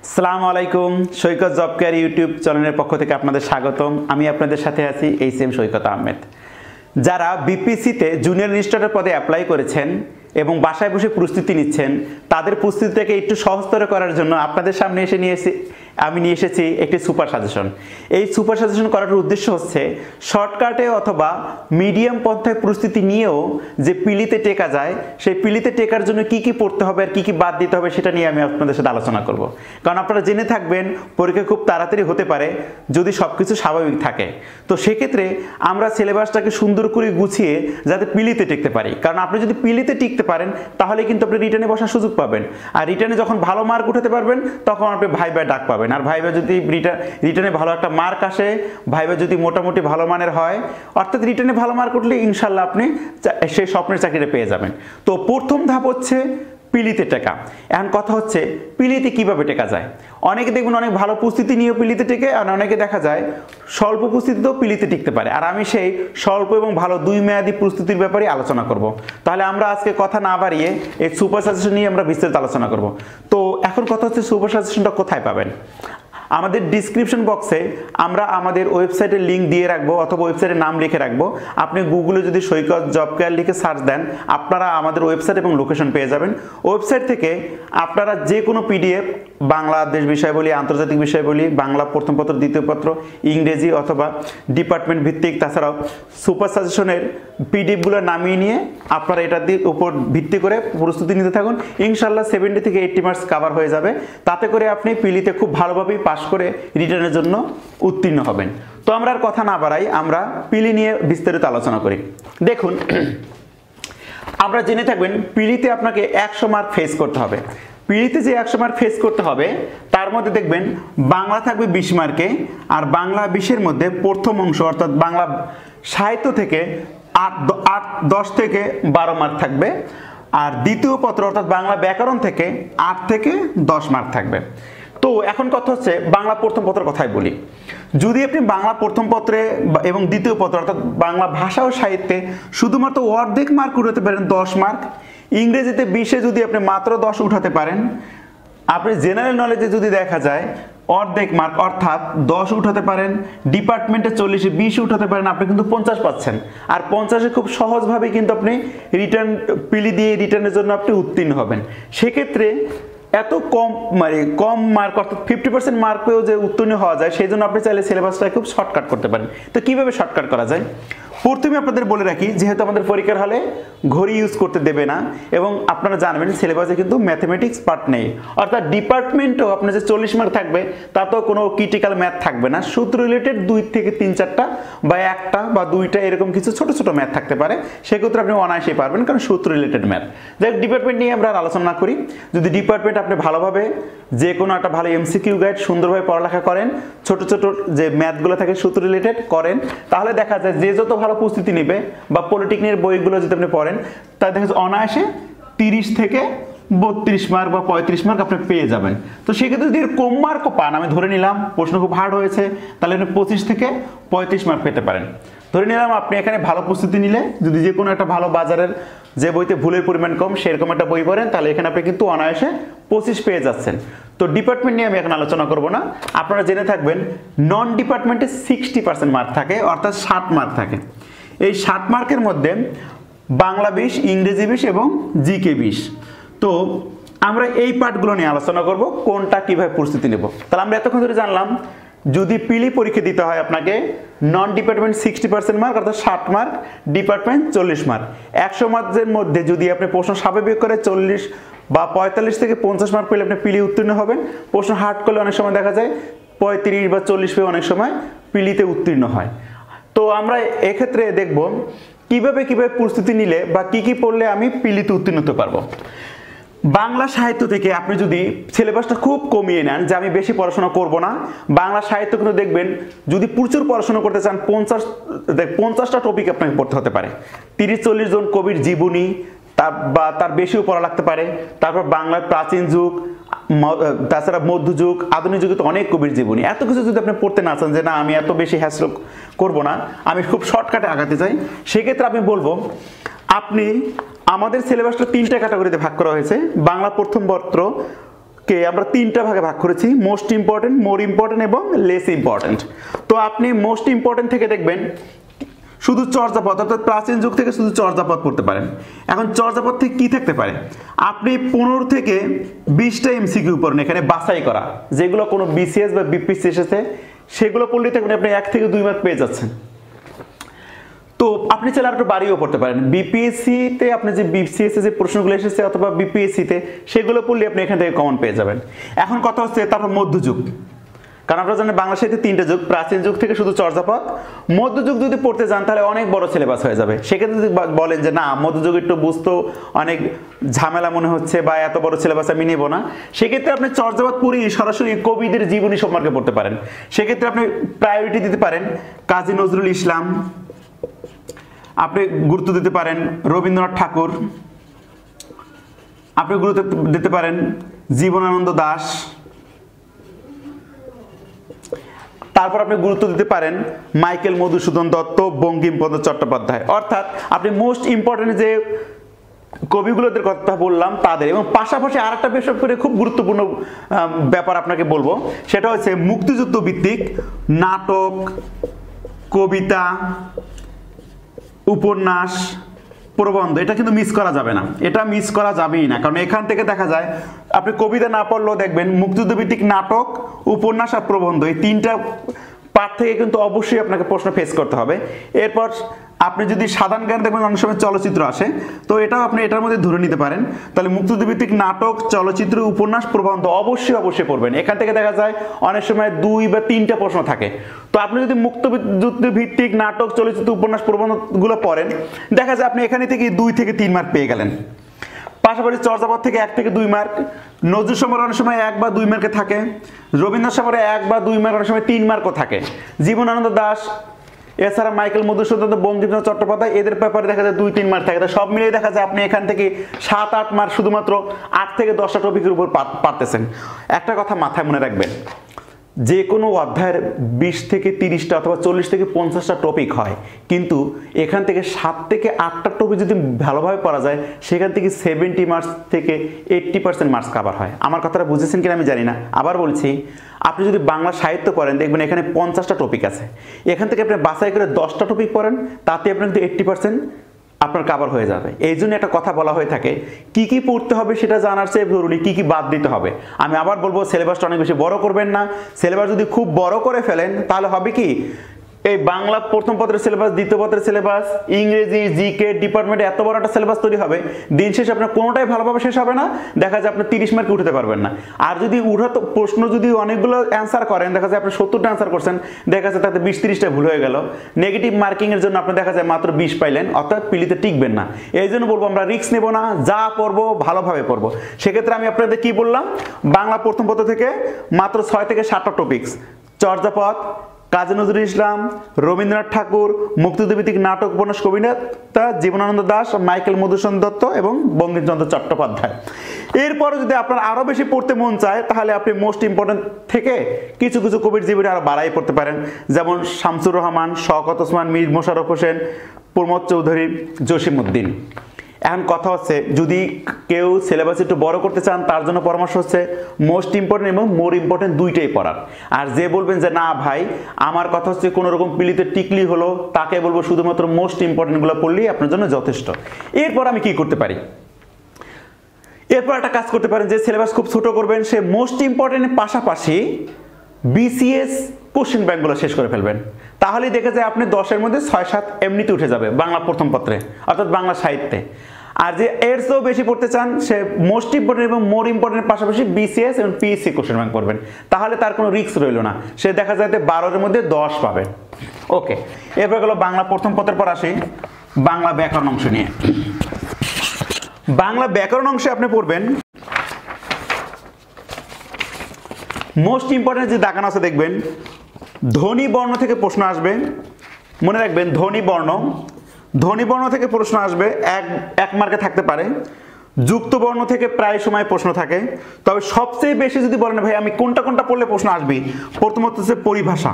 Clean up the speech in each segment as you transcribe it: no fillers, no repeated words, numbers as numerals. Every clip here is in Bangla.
আসসালামু আলাইকুম। সৈকত জব কেয়ার ইউটিউব চ্যানেলের পক্ষ থেকে আপনাদের স্বাগতম। আমি আপনাদের সাথে আছি এইচএম সৈকত আহমেদ। যারা বিপিসিতে জুনিয়র রেজিস্ট্রার পদে অ্যাপ্লাই করেছেন এবং বাসায় বসে প্রস্তুতি নিচ্ছেন, তাদের প্রস্তুতিটাকে একটু সহজতর করার জন্য আপনাদের সামনে আমি নিয়ে এসেছি একটি সুপার সাজেশন। এই সুপার সাজেশন করার উদ্দেশ্য হচ্ছে শর্টকাটে অথবা মিডিয়াম পন্থায় প্রস্তুতি নিয়েও যে পিলিতে টেকা যায়, সেই পিলিতে টেকার জন্য কি কি পড়তে হবে আর কি কি বাদ দিতে হবে সেটা নিয়ে আমি আপনাদের সাথে আলোচনা করব। কারণ আপনারা জেনে থাকবেন পরীক্ষা খুব তাড়াতাড়ি হতে পারে যদি সব কিছু স্বাভাবিক থাকে। তো সেক্ষেত্রে আমরা সিলেবাসটাকে সুন্দর করে গুছিয়ে যাতে পিলিতে টিকতে পারি, কারণ আপনি যদি পিলিতে টিকতে পারেন তাহলে কিন্তু আপনি রিটার্নে বসার সুযোগ পাবেন। আর রিটার্নে যখন ভালো মার্ক উঠাতে পারবেন তখন আপনি ভাইবা ডাক পাবেন। আর ভাইবা যদি রিটার্নে ভালো একটা মার্ক আসে, ভাইবা যদি মোটামুটি ভালো মানের হয়, অর্থাৎ রিটার্নে ভালো মার্ক উঠলে ইনশাল্লাহ আপনি সেই স্বপ্নের চাকরিটা পেয়ে যাবেন। তো প্রথম ধাপ হচ্ছে পিলিতে টেকা। এখন কথা হচ্ছে পিলিতে কিভাবে টেকা যায়। অনেকে দেখবেন অনেক ভালো প্রস্তুতি নিয়েও পিলিতে টেকে, আর অনেকে দেখা যায় স্বল্প প্রস্তুতিতেও পিলিতে টিকতে পারে। আর আমি সেই স্বল্প এবং ভালো দুই মেয়াদী প্রস্তুতির ব্যাপারে আলোচনা করব। তাহলে আমরা আজকে কথা না বাড়িয়ে এই সুপার সাজেশন নিয়ে আমরা বিস্তারিত আলোচনা করব। তো এখন কথা হচ্ছে সুপার সাজেশনটা কোথায় পাবেন। আমাদের ডিসক্রিপশন বক্সে আমরা আমাদের ওয়েবসাইটের লিঙ্ক দিয়ে রাখবো অথবা ওয়েবসাইটের নাম লিখে রাখবো। আপনি গুগলে যদি সৈকত জব কেয়ার লিখে সার্চ দেন আপনারা আমাদের ওয়েবসাইট এবং লোকেশন পেয়ে যাবেন। ওয়েবসাইট থেকে আপনারা যে কোনো পিডিএফ, বাংলাদেশ বিষয়াবলী, আন্তর্জাতিক বিষয়াবলী, বাংলা প্রথম পত্র, দ্বিতীয় পত্র, ইংরেজি অথবা ডিপার্টমেন্ট ভিত্তিক, তাছাড়াও সুপার সাজেশনের পিডিএফগুলো নামিয়ে নিয়ে আপনারা এটার উপর ভিত্তি করে প্রস্তুতি নিতে থাকুন। ইনশাল্লাহ 70 থেকে 80 মার্কস কভার হয়ে যাবে। তাতে করে আপনি পিলিতে খুব ভালোভাবেই পাস করে রিটার্নের জন্য উত্তীর্ণ হবেন। তো আমরা আর কথা না বাড়াই, আমরা পিলি নিয়ে বিস্তারিত আলোচনা করি। দেখুন, আমরা জেনে থাকবেন পিলিতে আপনাকে 100 মার্ক ফেস করতে হবে। পিলিতে যে 100 মার্ক ফেস করতে হবে তার মধ্যে দেখবেন বাংলা থাকবে 20 মার্কে, আর বাংলা 20-এর মধ্যে প্রথম অংশ অর্থাৎ বাংলা সাহিত্য থেকে 10 থেকে 12 মার্ক থাকবে, আর দ্বিতীয় পত্র অর্থাৎ বাংলা ব্যাকরণ থেকে 8 থেকে 10 মার্ক থাকবে। তো এখন কথা হচ্ছে বাংলা প্রথম পত্রের কথাই বলি। যদি আপনি বাংলা প্রথম পত্রে এবং দ্বিতীয় পত্র অর্থাৎ বাংলা ভাষা ও সাহিত্যে শুধুমাত্র অর্ধেক মার্ক উঠাতে পারেন 10 মার্ক, ইংরেজিতে 20-এ যদি আপনি মাত্র 10 উঠাতে পারেন, আপনি জেনারেল নলেজে যদি দেখা যায় অর্ধেক মার্ক অর্থাৎ 10 উঠাতে পারেন, ডিপার্টমেন্টে 40-এ 20 উঠাতে পারেন, আপনি কিন্তু 50 পাচ্ছেন। আর 50-এ খুব সহজভাবে কিন্তু আপনি রিটার্ন পিলি দিয়ে রিটার্নের জন্য আপনি উত্তীর্ণ হবেন। সেক্ষেত্রে এত কম মার্ক অর্থাৎ 50% মার্ক পেয়েও যে উত্তীর্ণ হওয়া যায়, সেই জন্য আপনি চাইলে সিলেবাসটা খুব শর্টকাট করতে পারেন। তো কিভাবে শর্টকাট করা যায়, প্রথমে আপনাদের বলে রাখি, যেহেতু আমাদের পরীক্ষার হলে ঘড়ি ইউজ করতে দেবে না এবং আপনারা জানবেন সিলেবাসে কিন্তু ম্যাথমেটিক্স পার্ট নেই, অর্থাৎ ডিপার্টমেন্টও আপনার যে 40 মার্ক থাকবে তাতেও কোনো ক্রিটিক্যাল ম্যাথ থাকবে না। সূত্র রিলেটেড 2 থেকে 3-4টা বা 1টা বা 2টা এরকম কিছু ছোট ছোট ম্যাথ থাকতে পারে, সেক্ষেত্রে আপনি অনায়াসেই পারবেন, কারণ সূত্র রিলেটেড ম্যাথ। যাই ডিপার্টমেন্ট নিয়ে আমরা আলোচনা করি। যদি ডিপার্টমেন্ট আপনি ভালোভাবে যে কোনো একটা ভালো এমসিকিউ গাইড সুন্দরভাবে পড়ালেখা করেন, ছোট ছোট যে ম্যাথগুলো থাকে সূত্র রিলেটেড করেন, তাহলে দেখা যায় যে যত ভালো প্রস্তুতি নেবে বা পলিটেকনিকের বইগুলো যদি আপনি পড়েন তাহলে দেখা যায় অনায়াসে 30 থেকে 32 মার্ক বা 35 মার্ক আপনি পেয়ে যাবেন। তো সেক্ষেত্রে যদি কম মার্কও পান, আমি ধরে নিলাম প্রশ্ন খুব হার্ড হয়েছে, তাহলে আপনি 25 থেকে 35 মার্ক পেতে পারেন। ধরে নিলাম আপনি এখানে ভালো প্রস্তুতি নিলে যদি যে কোনো একটা ভালো বাজারের যে বইতে ভুলের পরিমাণ কম সেরকম একটা বই পড়েন, তাহলে এখানে আপনি কিন্তু অনায়াসে 25 পেয়ে যাচ্ছেন। তো ডিপার্টমেন্ট নিয়ে আমি এখন আলোচনা করব না। আপনারা জেনে থাকবেন নন ডিপার্টমেন্টে 60% মার্ক থাকে, অর্থাৎ 60 মার্ক থাকে। এই 60 মার্কের মধ্যে বাংলা 20, ইংরেজি 20 এবং জিকে 20। তো আমরা এই পার্টগুলো নিয়ে আলোচনা করব, কোনটা কিভাবে প্রস্তুতি নেব। তাহলে আমরা এতক্ষণ ধরে জানলাম যদি পিলি পরীক্ষা দিতে হয় আপনাকে নন ডিপার্টমেন্ট 60% মার্ক অর্থাৎ 60 মার্ক, ডিপার্টমেন্ট 40 মার্ক। 100 মার্কের মধ্যে যদি আপনি প্রশ্ন স্বাভাবিক করে 40 বা 45 থেকে 50 মার্ক পেলে আপনি পিলি উত্তীর্ণ হবেন। প্রশ্ন হার্ড করলে অনেক সময় দেখা যায় 35 বা 40 পেয়ে অনেক সময় পিলিতে উত্তীর্ণ হয়। তো আমরা এক্ষেত্রে দেখব কিভাবে প্রস্তুতি নিলে বা কি পড়লে আমি পিলিতে উত্তীর্ণ হতে পারবো। বাংলা সাহিত্য থেকে আপনি যদি সিলেবাসটা খুব কমিয়ে নেন যে আমি বেশি পড়াশোনা করব না, বাংলা সাহিত্য কিন্তু দেখবেন যদি প্রচুর পড়াশোনা করতে চান 50টা টপিক আপনাকে পড়তে হতে পারে। 30-40 জন কবির জীবনী বা তার বেশিও পড়া লাগতে পারে। তারপর বাংলার প্রাচীন যুগ, তাছাড়া মধ্যযুগ, আধুনিক যুগে তো অনেক কবির জীবনী, এত কিছু যদি আপনি পড়তে না চান যে না আমি এত বেশি হ্যাসল করব না, আমি খুব শর্টকাটে আগাতে চাই, সেক্ষেত্রে আমি বলবো আপনি আমাদের সিলেবাসটা 3টা ক্যাটাগরিতে ভাগ করা হয়েছে। বাংলা প্রথম পত্র কে আমরা তিনটা ভাগে ভাগ করেছি, মোস্ট ইম্পর্টেন্ট, মোর ইম্পর্টেন্ট এবং লেস ইম্পর্টেন্ট। তো আপনি মোস্ট ইম্পর্টেন্ট থেকে দেখবেন শুধু চর্যাপদ, অর্থাৎ প্রাচীন যুগ থেকে শুধু চর্যাপদ পড়তে পারেন। এখন চর্যাপদ থেকে কি থাকতে পারে, আপনি 15 থেকে 20টা এমসিকিউ পড়েন এখানে বাছাই করা, যেগুলো কোনো বিসিএস বা বিপিএসসি এসেছে সেগুলো পড়লে দেখবেন আপনি 1 থেকে 2 মার্ক পেয়ে যাচ্ছেন। তো আপনি চাইলে আর একটু বাড়িও পড়তে পারেন, বিপিএসসিতে আপনি যে বিসিএস যে প্রশ্নগুলো এসেছে অথবা বিপিএসসিতে সেগুলো পড়লে আপনি এখান থেকে কমন পেয়ে যাবেন। এখন কথা হচ্ছে তারপর মধ্যযুগ, কারণ আপনারা জানেন বাংলা সাহিত্যে 3টে যুগ, প্রাচীন যুগ থেকে শুধু চর্যাপদ। মধ্যযুগ যদি পড়তে যান তাহলে অনেক বড় সিলেবাস হয়ে যাবে। সেক্ষেত্রে যদি বলেন যে না মধ্যযুগ একটু বুঝতেও অনেক ঝামেলা মনে হচ্ছে বা এত বড় সিলেবাস আমি নেব না, সেক্ষেত্রে আপনি চর্যাপদ পড়ি সরাসরি কবিদের জীবনী সম্পর্কে পড়তে পারেন। সেক্ষেত্রে আপনি প্রায়োরিটি দিতে পারেন কাজী নজরুল ইসলাম, আপনি গুরুত্ব দিতে পারেন রবীন্দ্রনাথ ঠাকুর, আপনি গুরুত্ব দিতে পারেন জীবনানন্দ দাশ, তারপর আপনি গুরুত্ব দিতে পারেন মাইকেল মধুসূদন দত্ত, বঙ্কিমচন্দ্র চট্টোপাধ্যায়। অর্থাৎ আপনি মোস্ট ইম্পর্টেন্ট যে কবিগুলোদের কথা বললাম তাদের, এবং পাশাপাশি আর একটা বেসব করে খুব গুরুত্বপূর্ণ ব্যাপার আপনাকে বলবো, সেটা হচ্ছে মুক্তিযুদ্ধ ভিত্তিক নাটক, কবিতা, উপন্যাস, প্রবন্ধ, এটা কিন্তু মিস করা যাবে না, এটা মিস করা যাবেই না। কারণ এখান থেকে দেখা যায় আপনি কবিতা না পড়লেও দেখবেন মুক্তিযুদ্ধ ভিত্তিক নাটক, উপন্যাস আর প্রবন্ধ, এই 3টা পার্ট থেকে কিন্তু অবশ্যই আপনাকে প্রশ্ন ফেস করতে হবে। এরপর আপনি যদি সাধারণ জ্ঞান দেখবেন অনেক সময় চলচ্চিত্র আসে, তো এটাও আপনি এটার মধ্যে ধরে নিতে পারেন। তাহলে মুক্তিযুদ্ধ ভিত্তিক নাটক, চলচ্চিত্র, উপন্যাস, প্রবন্ধ অবশ্যই পড়বেন। এখান থেকে দেখা যায় অনেক সময় 2 বা 3টা প্রশ্ন থাকে। তো আপনি যদি মুক্তিযুদ্ধ ভিত্তিক নাটক, চলচ্চিত্র, উপন্যাস, প্রবন্ধগুলো পড়েন, দেখা যায় আপনি এখানে থেকে 2 থেকে 3 মার্ক পেয়ে গেলেন। পাশাপাশি চর্যাপদ থেকে 1 থেকে 2 মার্ক, নজরুল সম্পর্কে অনেক সময় 1 বা 2 মার্কে থাকে, রবীন্দ্রনাথ সম্পর্কে 1 বা 2 মার্ক, অনেক সময় 3 মার্কও থাকে, জীবনানন্দ দাশ, এছাড়া মাইকেল মধুসূদন, বঙ্কিমচন্দ্র চট্টোপাধ্যায়, এদের ব্যাপারে দেখা যায় 2-3 মার্ক থাকে। সব মিলিয়ে দেখা যায় আপনি এখান থেকে 7-8 মার্ক শুধুমাত্র 8 থেকে 10টা টপিকের উপর পারতেছেন। একটা কথা মাথায় মনে রাখবেন, যে কোনো অধ্যায়ের 20 থেকে 30টা অথবা 40 থেকে 50টা টপিক হয়, কিন্তু এখান থেকে 7 থেকে 8টা টপিক যদি ভালোভাবে পড়া যায় সেখান থেকে 70 মার্কস থেকে 80% মার্কস কভার হয়। আমার কথাটা বুঝেছেন কিনা আমি জানি না, আবার বলছি, আপনি যদি বাংলা সাহিত্য পড়েন দেখবেন এখানে 50টা টপিক আছে, এখান থেকে আপনি বাছাই করে 10টা টপিক পড়েন, তাতে আপনার কিন্তু 80% আপনার কভার হয়ে যাবে। এই জন্য একটা কথা বলা হয়ে থাকে, কি কি পড়তে হবে সেটা জানার চেয়ে জরুরি কি কি বাদ দিতে হবে। আমি আবার বলবো, সিলেবাসটা অনেক বেশি বড় করবেন না। সিলেবাস যদি খুব বড় করে ফেলেন তাহলে হবে কি, এই বাংলা প্রথম পত্রের সিলেবাস, দ্বিতীয় পত্রের সিলেবাস, ইংরেজি, জিকে ডিপার্টমেন্টে এত বড় একটা সিলেবাস তৈরি হবে, দিন শেষে আপনার কোনোটাই ভালোভাবে শেষ হবে না, দেখা যায় আপনি 30 মার্কে উঠতে পারবেন না। আর যদি প্রশ্ন যদি অনেকগুলো অ্যান্সার করেন, দেখা যায় আপনি 70টা অ্যান্সার করছেন, দেখা যায় তাতে 20-30টা ভুল হয়ে গেল, নেগেটিভ মার্কিং এর জন্য আপনি দেখা যায় মাত্র 20 পাইলেন, অর্থাৎ পিলিতে টিকবেন না। এই জন্য বলবো আমরা রিস্ক নেব না, যা পড়বো ভালোভাবে পড়বো। সেক্ষেত্রে আমি আপনাদের কি বললাম, বাংলা প্রথম পত্র থেকে মাত্র 6 থেকে 7টা টপিকস, চর্যাপদ, কাজী নজরুল ইসলাম, রবীন্দ্রনাথ ঠাকুর, মুক্তিযুদ্ধভিত্তিক নাটক, উপন্যাস, কবিতা, জীবনানন্দ দাশ, মাইকেল মধুসূদন দত্ত এবং বঙ্কিমচন্দ্র চট্টোপাধ্যায়। এরপরে যদি আপনার আরও বেশি পড়তে মন চায় তাহলে আপনি মোস্ট ইম্পর্টেন্ট থেকে কিছু কিছু কবির জীবনী আরও বাড়াই পড়তে পারেন, যেমন শামসুর রহমান, শওকত ওসমান, মীর মোশাররফ হোসেন, প্রমোদ চৌধুরী, জসিমউদ্দিন। এখন কথা হচ্ছে, যদি কেউ সিলেবাস একটু বড় করতে চান তার জন্য পরামর্শ হচ্ছে মোস্ট ইম্পর্টেন্ট এবং মোর ইম্পর্টেন্ট দুইটাই পড়ার। আর যে বলবেন যে না ভাই আমার কথা হচ্ছে কোনো রকম পিলিতে টিকলি হলো, তাকে বলবো শুধুমাত্র মোস্ট ইম্পর্টেন্টগুলো পড়লেই আপনার জন্য যথেষ্ট। এরপর আমি কি করতে পারি, এরপর একটা কাজ করতে পারেন, যে সিলেবাস খুব ছোট করবেন সে মোস্ট ইম্পর্টেন্টের পাশাপাশি বিসিএস কোশ্চেন ব্যাংকগুলো শেষ করে ফেলবেন। তাহলেই দেখে যায় আপনি 10-এর মধ্যে 6-7 এমনিতে উঠে যাবে বাংলা প্রথম পত্রে, অর্থাৎ বাংলা সাহিত্যে। আর যে এর চেয়েও বেশি পড়তে চান সে মোস্ট ইম্পর্টেন্ট এবং মোর ইম্পর্টেন্টের পাশাপাশি বিসিএস এবং পিএসসি কোশ্চেন ব্যাংক করবেন, তাহলে তার কোনো রিস্ক রইল না, সে দেখা যায় 12-এর মধ্যে 10 পাবে। ওকে, এরপর গেল বাংলা প্রথম পত্রের পর আসি বাংলা ব্যাকরণ অংশ নিয়ে। বাংলা ব্যাকরণ অংশে আপনি পড়বেন মোস্ট ইম্পর্টেন্ট যে দাগান আছে দেখবেন, ধ্বনি বর্ণ থেকে প্রশ্ন আসবে। মনে রাখবেন ধ্বনি বর্ণ থেকে প্রশ্ন আসবে, 1 মার্কে থাকতে পারে। যুক্ত বর্ণ থেকে প্রায় সময় প্রশ্ন থাকে, তবে সবচেয়ে বেশি যদি বলেন ভাই আমি কোনটা পড়লে প্রশ্ন আসবে, প্রথমত হচ্ছে পরিভাষা,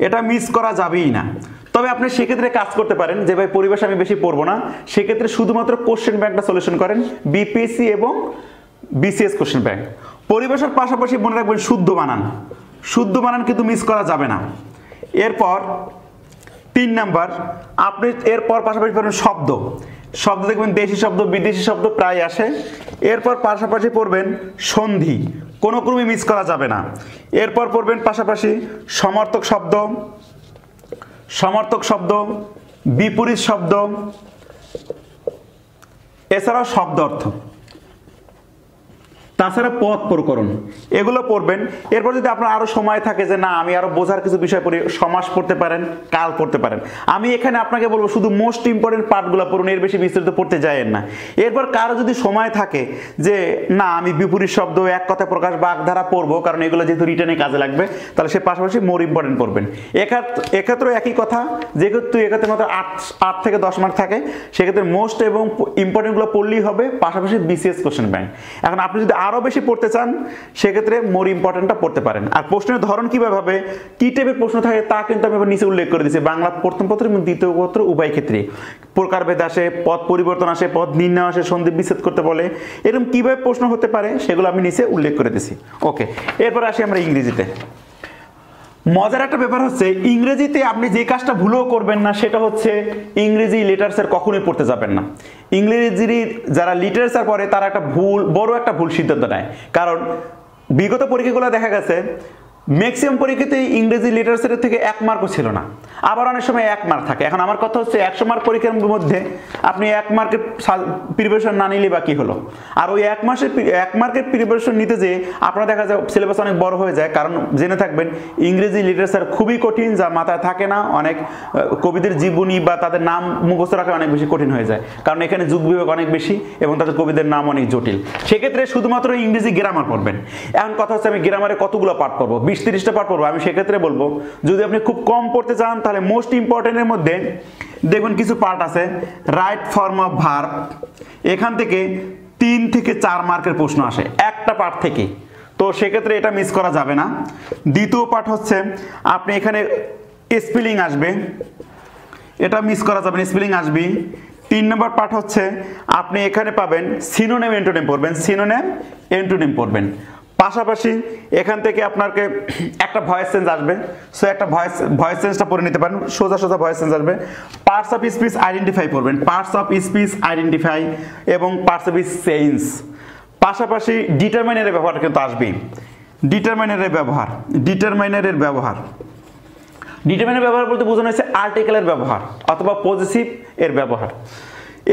এটা মিস করা যাবেই না। তবে আপনি সেক্ষেত্রে কাজ করতে পারেন যে ভাই পরিভাষা আমি বেশি পড়বো না, সেক্ষেত্রে শুধুমাত্র কোশ্চেন ব্যাংকটা সলিউশন করেন, বিপিএসসি এবং বিসিএস কোশ্চেন ব্যাংক। পরিভাষার পাশাপাশি মনে রাখবেন শুদ্ধ বানান, শুদ্ধ বানান কিন্তু মিস করা যাবে না। এরপর 3 নাম্বার আপনি এরপর পাশাপাশি পড়বেন শব্দ, শব্দ দেখবেন দেশি শব্দ বিদেশি শব্দ প্রায় আসে। এরপর পাশাপাশি পড়বেন সন্ধি, কোনো ক্রমে মিস করা যাবে না। এরপর পড়বেন পাশাপাশি সমার্থক শব্দ, সমার্থক শব্দ, বিপরীত শব্দ, এছাড়াও শব্দ অর্থ, তাছাড়া পদ প্রকরণ, এগুলো পড়বেন। এরপর যদি আপনার আরো সময় থাকে যে না আমি আরো বোঝার কিছু বিষয় পড়ি, সমাস পড়তে পারেন, কাল পড়তে পারেন। আমি এখানে আপনাকে বলবো শুধু মোস্ট ইম্পর্টেন্ট পার্টগুলো পড়ুন, এর বেশি বিস্তারিত পড়তে যায়েন না। এরপর কারো যদি সময় থাকে যে না আমি বিপরীত শব্দ, এক কথা প্রকাশ, বাগধারা পড়বো, কারণ এগুলো যেহেতু রিটেনে কাজে লাগবে, তাহলে সে পাশাপাশি মোর ইম্পর্টেন্ট পড়বেন। এক্ষেত্রে একই কথা, যেহেতু এক্ষেত্রে মাত্র 8 থেকে 10 মার্ক থাকে, সেক্ষেত্রে মোস্ট এবং ইম্পর্টেন্টগুলো পড়লেই হবে, পাশাপাশি বিসিএস কোশ্চেন ব্যাংক। এখন আপনি যদি আরো বেশি পড়তে চান সেক্ষেত্রে মোর ইম্পর্টেন্টটা পড়তে পারেন। আর প্রশ্নের ধরন কিভাবে হবে, কি টাইপের প্রশ্ন থাকে তা কিন্তু আমি নিচে উল্লেখ করে দিয়েছি। বাংলা প্রথম পত্র এবং দ্বিতীয় পত্র উভয় ক্ষেত্রে প্রকারভেদ আসে, পদ পরিবর্তন আসে, পদ নির্ণয় আসে, সন্ধি বিচ্ছেদ করতে বলে, এরকম কিভাবে প্রশ্ন হতে পারে সেগুলো আমি নিচে উল্লেখ করে দিয়েছি। ওকে, এরপর আসি আমরা ইংরেজিতে। মজার একটা ব্যাপার হচ্ছে ইংরেজিতে আপনি যে কাজটা ভুলও করবেন না সেটা হচ্ছে ইংরেজি লিটারেচার কখনোই পড়তে যাবেন না। ইংরেজির যারা লিটারেচার পড়ে তারা একটা বড় একটা ভুল সিদ্ধান্ত নেয়, কারণ বিগত পরীক্ষাগুলো দেখা গেছে ম্যাক্সিমাম পরীক্ষাতে ইংরেজি লিটারেচারের থেকে 1 মার্কও ছিল না, আবার অনেক সময় 1 মার্ক থাকে। এখন আমার কথা হচ্ছে 100 মার্ক পরীক্ষার মধ্যে আপনি 1 মার্কের প্রিপারেশন না নিলে বা কি হলো, আর ওই 1 মার্কের প্রিপারেশন নিতে যে আপনার দেখা যায় সিলেবাস অনেক বড় হয়ে যায়। কারণ জেনে থাকবেন ইংরেজি লিটারেচার খুবই কঠিন, যা মাথায় থাকে না। অনেক কবিদের জীবনী বা তাদের নাম মুখস্থ রাখা অনেক বেশি কঠিন হয়ে যায়, কারণ এখানে যুগ বিভাগ অনেক বেশি এবং তাদের কবিদের নাম অনেক জটিল। সেক্ষেত্রে শুধুমাত্র ইংরেজি গ্রামার পড়বেন। এখন কথা হচ্ছে আমি গ্রামারে কতগুলো পাঠ পড়বো, 20-30টা পাঠ পড়বো। আমি সেক্ষেত্রে বলবো যদি আপনি খুব কম পড়তে চান তাহলে মোস্ট ইম্পর্টেন্টের মধ্যে দেখবেন কিছু পার্ট আছে, রাইট ফর্ম অফ ভার্ব, এখান থেকে 3 থেকে 4 মার্কের প্রশ্ন আসে একটা পার্ট থেকে, তো সেক্ষেত্রে এটা মিস করা যাবে না। দ্বিতীয় পার্ট হচ্ছে আপনি এখানে স্পেলিং আসবে, এটা মিস করা যাবে না, স্পেলিং আসবে। 3 নম্বর পার্ট হচ্ছে আপনি এখানে পাবেন সিনোনিম এন্টোনিম পড়বেন, সিনোনিম এন্টোনিম পড়বেন। পাশাপাশি এখান থেকে আপনাকে একটা ভয়েস চেঞ্জ আসবে, সো একটা ভয়েস চেঞ্জটা পড়ে নিতে পারেন, সোজা সোজা ভয়েস চেঞ্জ আসবে। পার্টস অফ স্পিচ আইডেন্টিফাই পড়বেন, পার্টস অফ স্পিচ আইডেন্টিফাই এবং পার্টস অফ চেঞ্জ। পাশাপাশি ডিটারমাইনারের ব্যবহার কিন্তু আসবেই, ডিটারমাইনারের ব্যবহার, ডিটারমাইনারের ব্যবহার বলতে বোঝানো হয়েছে আর্টিকেলের ব্যবহার অথবা পজিটিভ এর ব্যবহার।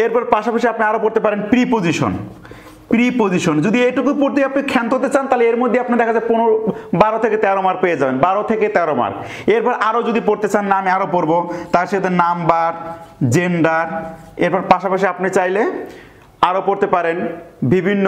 এরপর পাশাপাশি আপনি আরো পড়তে পারেন প্রিপোজিশন, প্রিপোজিশন যদি এটুকু পড়তে আপনি ক্ষান্ত হতে চান তাহলে এর মধ্যে আপনি দেখা যায় 12 থেকে 13 মার্ক পেয়ে যাবেন, 12 থেকে 13 মার্ক। এরপর আরো যদি পড়তে চান না আমি আরো পড়বো, তার সাথে নাম্বার, জেন্ডার। এরপর পাশাপাশি আপনি চাইলে আরো পড়তে পারেন বিভিন্ন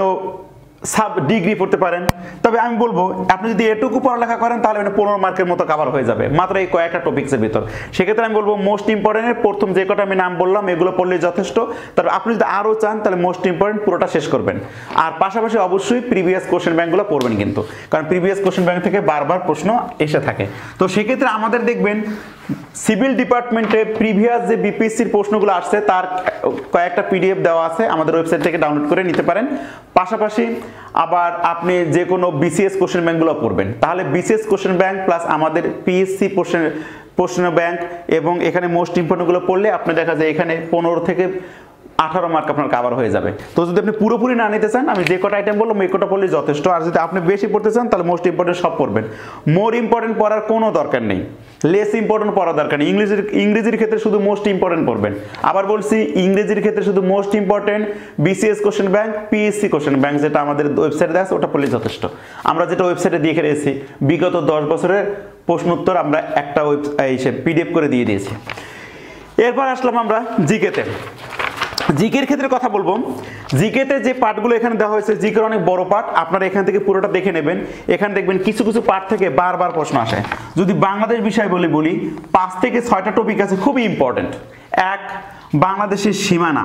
সাব ডিগ্রি পড়তে পারেন। তবে আমি বলবো আপনি যদি এটুকু পড়ালেখা করেন তাহলে 15 মার্কের মতো কভার হয়ে যাবে মাত্র এই কয়েকটা টপিক্সের ভিতর। সেক্ষেত্রে আমি বলবো মোস্ট ইম্পর্টেন্টের প্রথম যে কটা আমি নাম বললাম এগুলো পড়লে যথেষ্ট। তবে আপনি যদি আরও চান তাহলে মোস্ট ইম্পর্টেন্ট পুরোটা শেষ করবেন। আর পাশাপাশি অবশ্যই প্রিভিয়াস কোশ্চেন ব্যাংকগুলো পড়বেন কিন্তু, কারণ প্রিভিয়াস কোশ্চেন ব্যাংক থেকে বারবার প্রশ্ন এসে থাকে। তো সেক্ষেত্রে আমাদের দেখবেন সিভিল ডিপার্টমেন্টে প্রিভিয়াস যে বিপিএসসির প্রশ্নগুলো আসছে তার কয়েকটা পিডিএফ দেওয়া আছে, আমাদের ওয়েবসাইট থেকে ডাউনলোড করে নিতে পারেন। পাশাপাশি আবার আপনি যে কোনো বিসিএস কোশ্চেন ব্যাংকগুলো পড়বেন, তাহলে বিসিএস কোশ্চেন ব্যাংক প্লাস আমাদের পিএসসি প্রশ্ন ব্যাংক এবং এখানে মোস্ট ইম্পর্টেন্টগুলো পড়লে আপনি দেখা যায় এখানে 15 থেকে 18 মার্ক আপনার কভার হয়ে যাবে। তো যদি আপনি পুরোপুরি না নিতে চান আমি যে কটা আইটেম বললাম এই কটা পড়লে যথেষ্ট। আর যদি আপনি বেশি পড়তে চান তাহলে মোস্ট ইম্পর্টেন্ট সব পড়বেন, মোর ইম্পর্টেন্ট পড়ার কোনো দরকার নেই, লেস ইম্পর্টেন্ট পড়ার দরকার নেই। ইংরেজির ক্ষেত্রে শুধু মোস্ট ইম্পর্টেন্ট পড়বেন। আবার বলছি ইংরেজির ক্ষেত্রে শুধু most important BCS question bank, PSC question bank যেটা আমাদের ওয়েবসাইটে দেওয়া আছে ওটা পড়লে যথেষ্ট। আমরা যেটা ওয়েবসাইটে দিয়ে রেখেছি বিগত 10 বছরের প্রশ্ন উত্তর আমরা একটা পিডিএফ করে দিয়ে দিয়েছি। এরপর আসলাম আমরা জিকেতে। জিকের ক্ষেত্রে কথা বলবো, জিকেতে যে পার্টগুলো এখানে দেওয়া হয়েছে জিকের অনেক বড় পার্ট, আপনারা এখান থেকে পুরোটা দেখে নেবেন। এখানে দেখবেন কিছু কিছু পার্ট থেকে বারবার প্রশ্ন আসে। যদি বাংলাদেশ বিষয় বলি 5 থেকে 6টা টপিক আছে খুবই ইম্পর্টেন্ট। 1 বাংলাদেশের সীমানা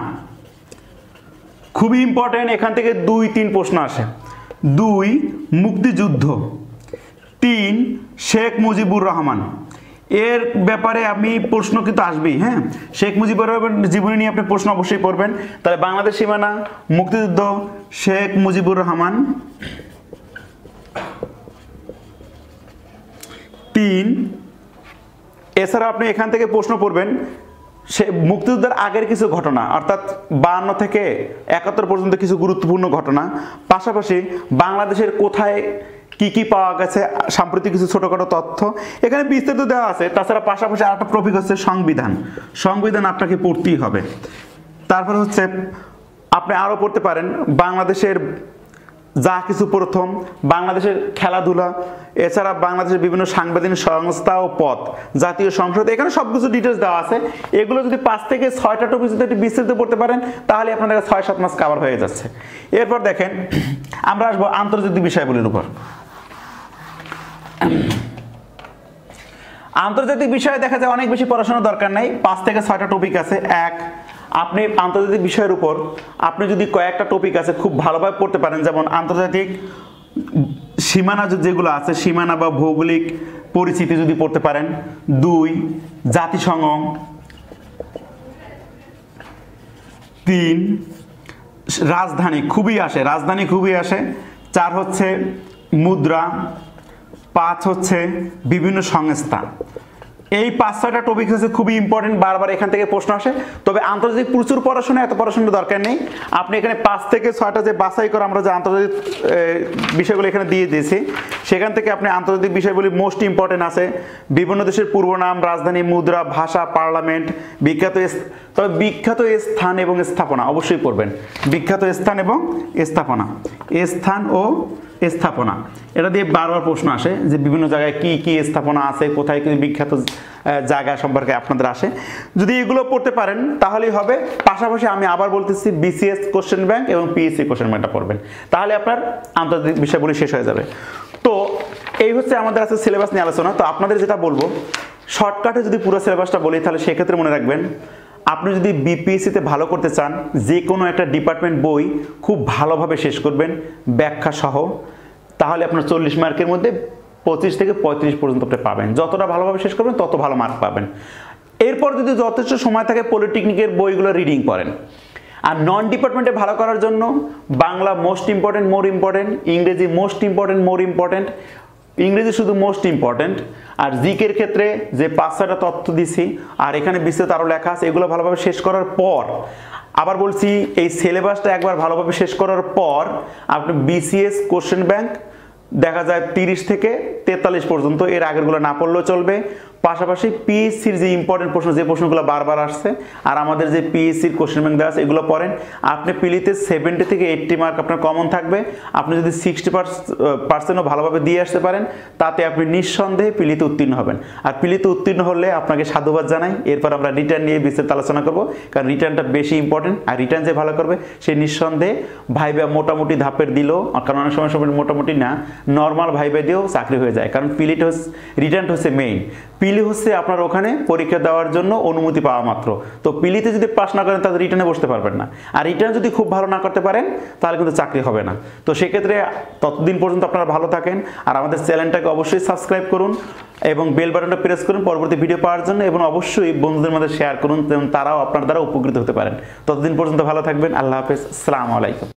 খুবই ইম্পর্টেন্ট, এখান থেকে 2-3 প্রশ্ন আসে। 2 মুক্তিযুদ্ধ, 3 শেখ মুজিবুর রহমান, এর ব্যাপারে আমি প্রশ্ন কিন্তু আসবেই। হ্যাঁ, শেখ মুজিবুর রহমানের জীবনী নিয়ে আপনি প্রশ্ন অবশ্যই পড়বেন। তাহলে বাংলাদেশ সীমানা, মুক্তিযুদ্ধ, শেখ মুজিবুর রহমান, 3 এছাড়া আপনি এখান থেকে প্রশ্ন পড়বেন সে মুক্তিযুদ্ধের আগের কিছু ঘটনা, অর্থাৎ 52 থেকে 71 পর্যন্ত কিছু গুরুত্বপূর্ণ ঘটনা, পাশাপাশি বাংলাদেশের কোথায় কি কি পাওয়া গেছে সাম্প্রতিক কিছু ছোটখাটো তথ্য এখানে বিস্তারিত দেওয়া আছে। তাছাড়া পাশাপাশি আরেকটা টপিক হচ্ছে সংবিধান। সংবিধান আপনাকে পড়তেই হবে। তারপর হচ্ছে আপনি আরও পড়তে পারেন বাংলাদেশের যা কিছু প্রথম, বাংলাদেশের খেলাধুলা, এছাড়া বাংলাদেশের বিভিন্ন সাংবিধানিক সংস্থা ও পদ, জাতীয় সংসদ, এখানে সব কিছু ডিটেলস দেওয়া আছে। এগুলো যদি 5 থেকে 6টা টপিক যদি বিস্তারিত পড়তে পারেন তাহলে আপনাদের 6-7 মাস কভার হয়ে যাচ্ছে। এরপর দেখেন আমরা আসবো আন্তর্জাতিক বিষয়গুলির উপর। আন্তর্জাতিক বিষয়ে দেখা যায় অনেক বেশি পড়াশোনার দরকার নাই, 5 থেকে 6টা টপিক আছে। এক, আপনি আন্তর্জাতিক বিষয়ের উপর আপনি যদি কয়েকটা টপিক আছে খুব ভালোভাবে পড়তে পারেন, যেমন আন্তর্জাতিক সীমানা যেগুলো আছে, সীমানা বা ভৌগোলিক পরিচিতি যদি পড়তে পারেন। 2, জাতিসংঘ। 3, রাজধানী খুবই আসে। 4 হচ্ছে মুদ্রা। 5 হচ্ছে বিভিন্ন সংস্থা। এই 5-6টা টপিক হচ্ছে খুবই ইম্পর্টেন্ট, বারবার এখান থেকে প্রশ্ন আসে। তবে আন্তর্জাতিক প্রচুর পড়াশোনা, এত পড়াশোনার দরকার নেই। আপনি এখানে 5 থেকে 6টা যে বাছাই করে আমরা যে আন্তর্জাতিক বিষয়গুলো এখানে দিয়ে দিয়েছি, সেখান থেকে আপনি আন্তর্জাতিক বিষয়গুলি মোস্ট ইম্পর্টেন্ট আছে। বিভিন্ন দেশের পূর্ব নাম, রাজধানী, মুদ্রা, ভাষা, পার্লামেন্ট, বিখ্যাত স্থান এবং স্থাপনা অবশ্যই পড়বেন। বিখ্যাত স্থান এবং স্থাপনা, স্থান ও স্থাপনা, এটা দিয়ে বারবার প্রশ্ন আসে যে বিভিন্ন জায়গায় কি কি স্থাপনা আছে, কোথায় কি বিখ্যাত জায়গা সম্পর্কে আপনাদের আসে। যদি এগুলো পড়তে পারেন তাহলেই হবে। পাশাপাশি আমি আবার বলতেছি বিসিএস কোশ্চেন ব্যাংক এবং পিএসসি কোশ্চেন ব্যাংকটা পড়বেন, তাহলে আপনার আন্তর্জাতিক বিষয়গুলি শেষ হয়ে যাবে। তো এই হচ্ছে আমাদের আছে সিলেবাস নিয়ে আলোচনা। তো আপনাদের যেটা বলবো, শর্টকাটে যদি পুরো সিলেবাসটা বলি তাহলে সেক্ষেত্রে মনে রাখবেন, আপনি যদি বিপিএসসিতে ভালো করতে চান, যে কোনো একটা ডিপার্টমেন্ট বই খুব ভালোভাবে শেষ করবেন ব্যাখ্যা সহ, তাহলে আপনার 40 মার্কের মধ্যে 25 থেকে 35 পর্যন্ত আপনি পাবেন। যতটা ভালোভাবে শেষ করবেন তত ভালো মার্ক পাবেন। এরপর যদি যথেষ্ট সময় থাকে পলিটেকনিকের বইগুলো রিডিং করেন। আর নন ডিপার্টমেন্টে ভালো করার জন্য Bangla most important, more important, ইংরেজি মোস্ট ইম্পর্টেন্ট, মোর ইম্পর্টেন্ট, ইংরেজি শুধু মোস্ট ইম্পর্টেন্ট, আর জিকের ক্ষেত্রে যে 5-6টা তথ্য দিছি আর এখানে বিস্তারিত আরও লেখা আছে, এগুলো ভালোভাবে শেষ করার পর, আবার বলছি এই সিলেবাসটা একবার ভালোভাবে শেষ করার পর আপনি বিসিএস কোশ্চেন ব্যাংক দেখা যায় 30 থেকে 43 পর্যন্ত, এর আগেরগুলো না পড়লেও চলবে। পাশাপাশি পিএসসির যে ইম্পর্টেন্ট প্রশ্ন, যে প্রশ্নগুলো বারবার আসছে, আর আমাদের যে পিএসসির কোশ্চেন ব্যাংক দেওয়া আছে, এগুলো পড়েন। আপনি পিলিতে 70 থেকে 80 মার্ক আপনার কমন থাকবে। আপনি যদি 60%ও ভালোভাবে দিয়ে আসতে পারেন, তাতে আপনি নিঃসন্দেহে পিলিতে উত্তীর্ণ হবেন। আর পিলিতে উত্তীর্ণ হলে আপনাকে সাধুবাদ জানাই। এরপর আমরা রিটার্ন নিয়ে বিস্তারিত আলোচনা করব, কারণ রিটার্নটা বেশি ইম্পর্টেন্ট। আর রিটার্ন যে ভালো করবে সে নিঃসন্দেহে ভাইবা মোটামুটি ধাপের দিলেও, কারণ অনেক সময় মোটামুটি না, নর্মাল ভাইবা দিয়েও চাকরি হয়ে যায়। কারণ পিলিট হচ্ছে, রিটার্ন হচ্ছে মেইন। পিলি হচ্ছে আপনার ওখানে পরীক্ষা দেওয়ার জন্য অনুমতি পাওয়া মাত্র। তো পিলিতে যদি পাস না করেন তাহলে রিটার্নে বসতে পারবেন না। আর রিটার্ন যদি খুব ভালো না করতে পারেন তাহলে কিন্তু চাকরি হবে না। তো সেক্ষেত্রে ততদিন পর্যন্ত আপনারা ভালো থাকেন। আর আমাদের চ্যানেলটাকে অবশ্যই সাবস্ক্রাইব করুন এবং বেল বাটনটা প্রেস করুন পরবর্তী ভিডিও পাওয়ার জন্য, এবং অবশ্যই বন্ধুদের মধ্যে শেয়ার করুন, তারাও আপনার দ্বারা উপকৃত হতে পারেন। ততদিন পর্যন্ত ভালো থাকবেন। আল্লাহ হাফেজ, আসসালামু আলাইকুম।